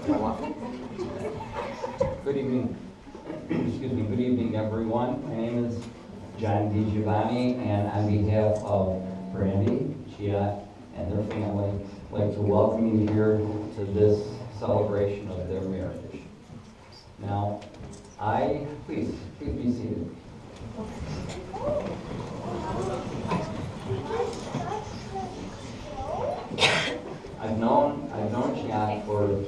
Good evening. Excuse me. Good evening, everyone. My name is John DiGiovanni, and on behalf of Brandie, Cihat, and their family, I'd like to welcome you here to this celebration of their marriage. Now, please be seated. I've known Cihat for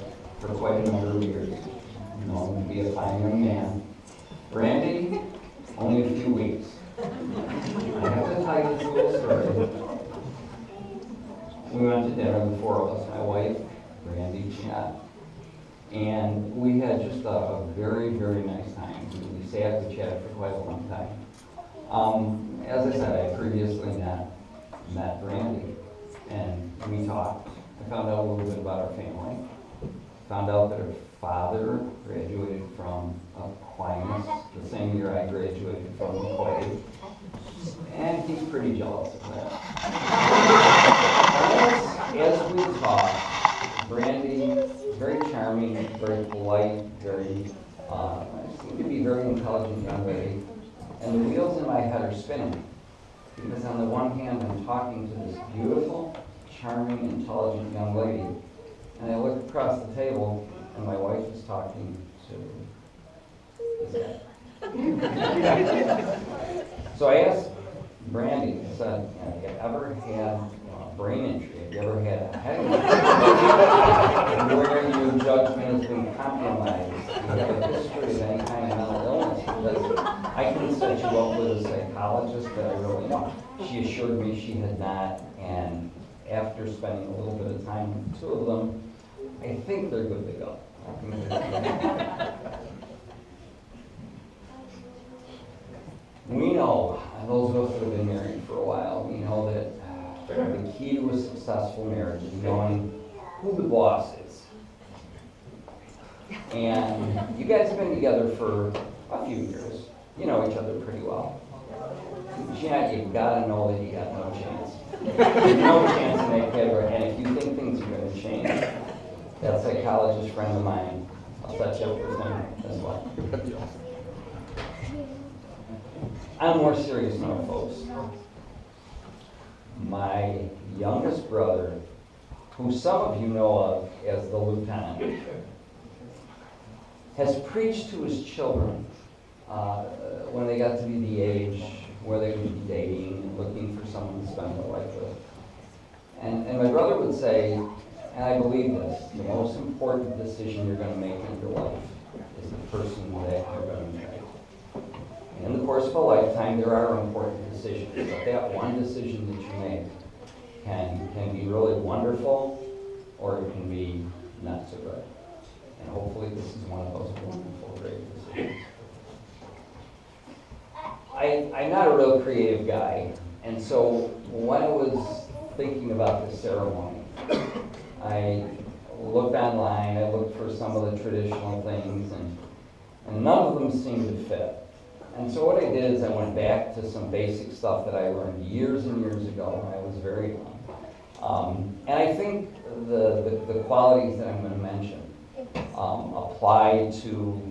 quite a number of years. I've known him to be a fine young man. Brandie, only a few weeks. I have to tell you this little story. We went to dinner, the four of us, my wife, Brandie, Cihat, and we had just a very, very nice time. We sat, we chatted for quite a long time. As I said, I previously met Brandie, and we talked. I found out a little bit about our family. Found out that her father graduated from Aquinas the same year I graduated from McQuaid, and he's pretty jealous of that. As we talked, Brandie, very charming, very polite, seemed to be very intelligent young lady, and the wheels in my head are spinning. Because on the one hand, I'm talking to this beautiful, charming, intelligent young lady, and I look across the table, and my wife is talking to this guy. So I asked Brandie, I said, have you ever had a brain injury? Have you ever had a head injury? Where your judgment has been compromised? Do you have a history of any kind of mental illness? Because I can set you up with a psychologist that I really know. She assured me she had not, and after spending a little bit of time with the two of them, I think they're good to go. We know, those of us that have been married for a while, we know that the key to a successful marriage is knowing who the boss is. And you guys have been together for a few years. You know each other pretty well. Cihat, you've got to know that you got no chance. No chance to make headway. And if you think things are going to change, that psychologist friend of mine, I'll set you up with him as well. On a more serious note, folks, my youngest brother, who some of you know of as the lieutenant, has preached to his children when they got to be the age where they would be dating and looking for someone to spend their life with. And my brother would say, and I believe this, the most important decision you're going to make in your life is the person that you're going to marry. In the course of a lifetime, there are important decisions, but that one decision that you make can be really wonderful, or it can be not so good. And hopefully this is one of those wonderful, great decisions. I'm not a real creative guy, and so when I was thinking about this ceremony, I looked online, I looked for some of the traditional things, and none of them seemed to fit. And so what I did is I went back to some basic stuff that I learned years and years ago when I was very young. And I think the qualities that I'm going to mention apply to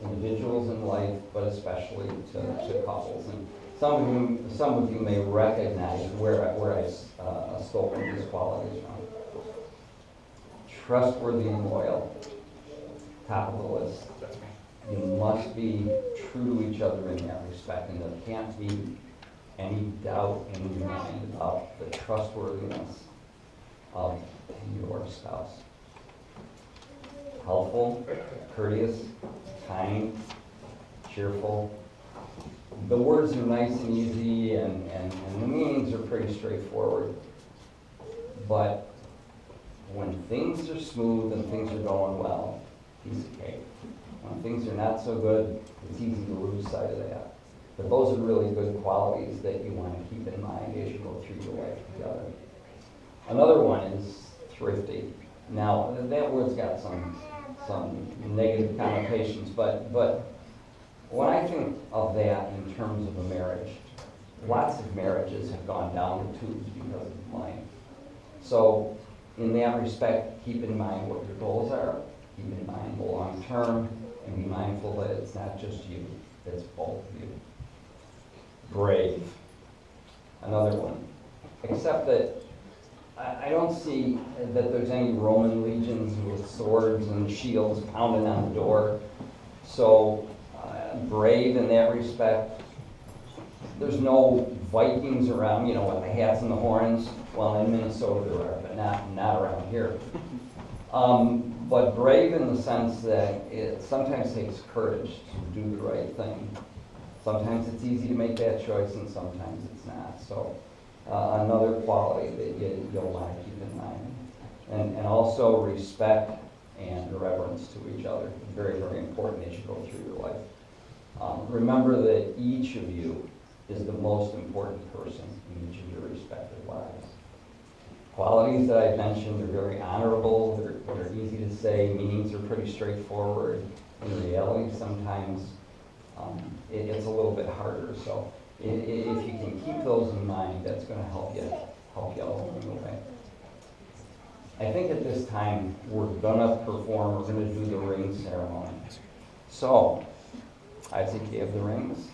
individuals in life, but especially to couples. And some of you may recognize where I stole these qualities from. Trustworthy and loyal, top of the list. You must be true to each other in that respect, and there can't be any doubt in your mind about the trustworthiness of your spouse. Helpful, courteous, kind, cheerful. The words are nice and easy, and the meanings are pretty straightforward. But when things are smooth and things are going well, piece of cake. When things are not so good, it's easy to lose sight of that. But those are really good qualities that you want to keep in mind as you go through your life together. Another one is thrifty. Now, that word's got some negative connotations, but when I think of that in terms of a marriage, lots of marriages have gone down the tubes because of money. So in that respect, keep in mind what your goals are keep in mind the long term, and be mindful that it's not just you, it's both of you. Brave. Another one. Except that I don't see that there's any Roman legions with swords and shields pounding on the door. So brave in that respect. There's no Vikings around, with the hats and the horns. Well, in Minnesota there are, but not around here. But brave in the sense that it sometimes takes courage to do the right thing. Sometimes it's easy to make that choice, and sometimes it's not. So another quality that you'll want to keep in mind. And also respect and reverence to each other. Very, very important as you go through your life. Remember that each of you is the most important person in each of your respective lives. Qualities that I've mentioned are very honorable, they're easy to say, meanings are pretty straightforward. In reality, sometimes it's a little bit harder. So if you can keep those in mind, that's going to help you along the way. I think at this time we're going to perform, we're going to do the ring ceremony. So, Isaac, you have the rings.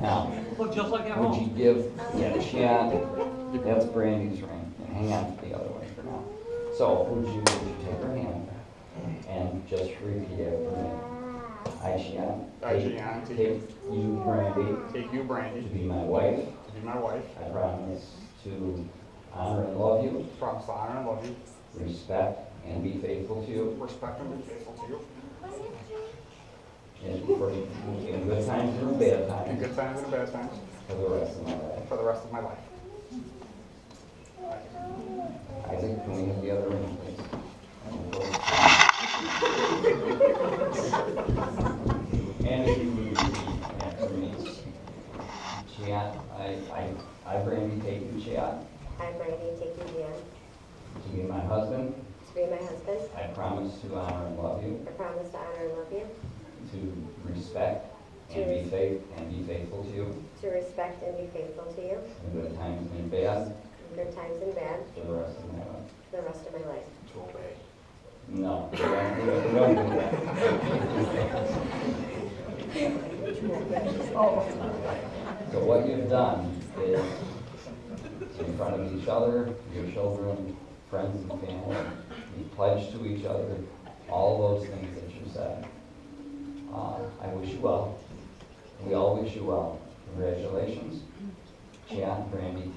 Now, look just like at home. Would you give Cihat, that's Brandie's ring, and hang on to the other one for now. So, would you take her hand and just repeat after me? I, Cihat, take you, Brandie, to be my wife. I promise to honor and love you. Respect and be faithful to you. In good times and bad times. For the rest of my life. Isaac, can we have the other ring, please? And if you would repeat after me. Cihat, I Brandie, take you, Cihat. I, Brandie, take you, Cihat. To be my husband. To be my husband. I promise to honor and love you. I promise to honor and love you. To respect and be faithful to you. To respect and be faithful to you. In good times and bad. In good times and bad. For the rest of my life. For the rest of my life. To obey. No, we don't do that. So what you've done is, in front of each other, your children, friends, and family, you pledge to each other all those things that you said. I wish you well. We all wish you well. Congratulations. Cihat, Brandie, team.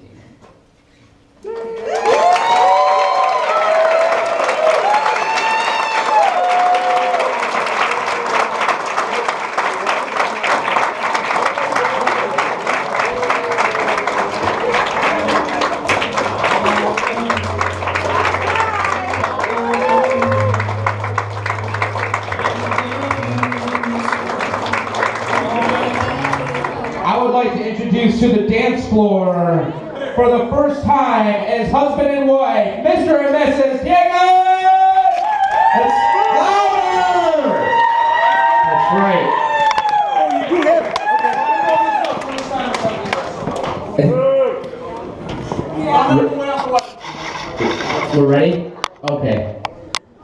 To the dance floor for the first time as husband and wife, Mr. and Mrs. Diego! That's louder! That's right. We're ready? Okay.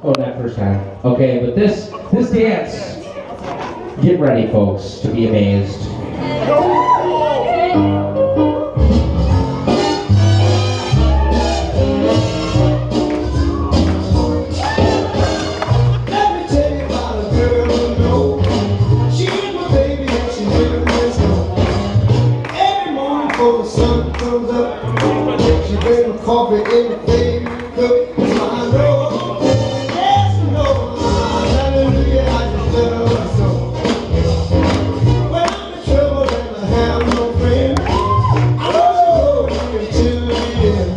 Oh, not first time. Okay, but this dance, get ready, folks, to be amazed. Coffee in the baby cup, I know, yes, no, hallelujah, I just love her so. When I'm in trouble and I have no friend, I know she'll hold me until the end.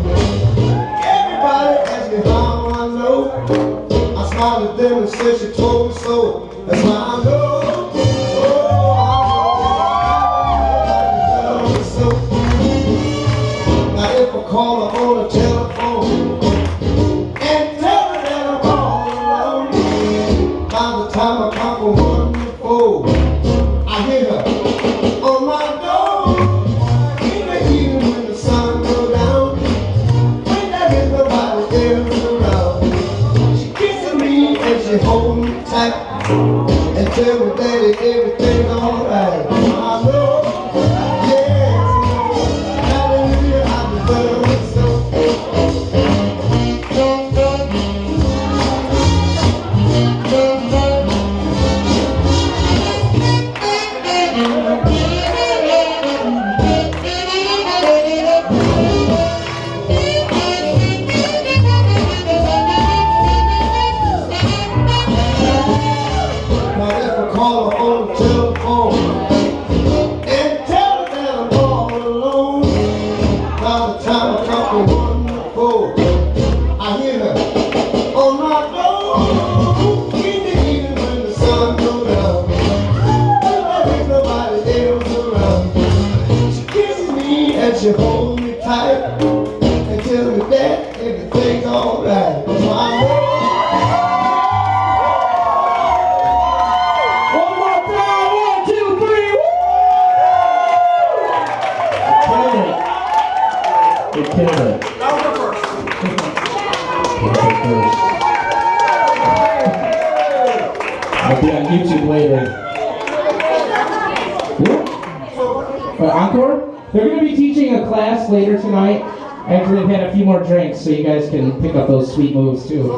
Everybody asks me how I know, I smiled at them and said she told me so. That's why I know, I just love her so. Now if I call her on the telephone and tell her she holds me tight and tells me that everything's alright. My love. One more time, 1, 2, 3, woo! You killed it. That was the first. I'll be on YouTube later. Encore? They're going to be teaching a class later tonight after they've had a few more drinks, so you guys can pick up those sweet moves too.